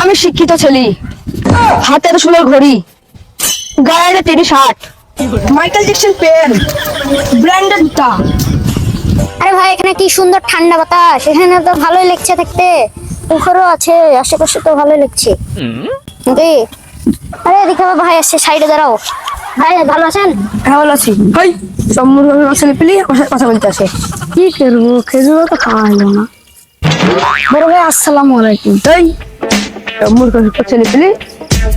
আমি শিক্ষিত ছেলে, হাতে সোনার ঘড়ি, গায়ে teddy shirt, Michael Jackson pen, branded জুতা। আরে ভাই এখানে কি সুন্দর ঠান্ডা বাতাস, এখানে তো ভালোই লাগছে থাকতে, পুকুরও আছে আশেপাশে, তো ভালোই লাগছে। কি আরে এদিকে আমার ভাই আসছে, সাইডে দাঁড়াও। ভাই ভালো আছেন? হ্যাঁ ভালো আছি। ভাই সব মূর্খ ছেলে পেলে আমার সাথে কথা বলতে আসে। কি করবো, খেজুরও তো খাওয়া হলো না। বড় ভাই আসসালামু আলাইকুম। তাই সব মূর্খ ছেলে পেলে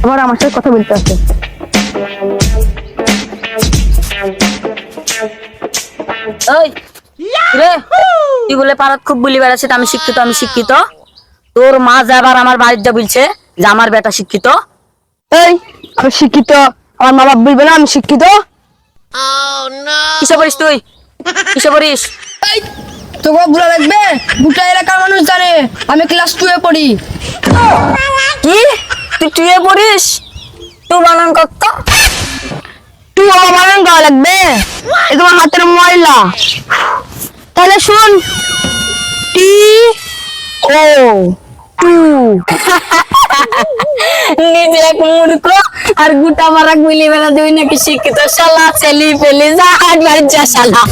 আবার আমার সাথে কথা বলতে আসে। ওই রে, তুই বলে পারাত খুব বলি বেড়াচ্ছে আমি শিক্ষিত, আমি শিক্ষিত। তোর মা যাবার আমার বাড়িতে বলছে যে আমার বেটা শিক্ষিত। এই আমি শিক্ষিত, আমার মা বাবা বলবে না আমি শিক্ষিত? কিসে পড়িস তুই, কিসে পড়িস? তোকে বুড়া লাগবে? গোটা এলাকার মানুষ জানে আমি ক্লাস 2 এ পড়ি। কি তুই টুয়ে পড়িস? তুই বানান কত? তুই আমার গাওয়া লাগবে? এ তোমার হাতের ময়লা। তাহলে শুন, টি ও টু। নিজে এক মূর্খ আর গোটা মারাক মিলি বেলা তুই নাকি শিক্ষিত। শালা ছেলি পেলি যা হাট বাড়ি যা শালা।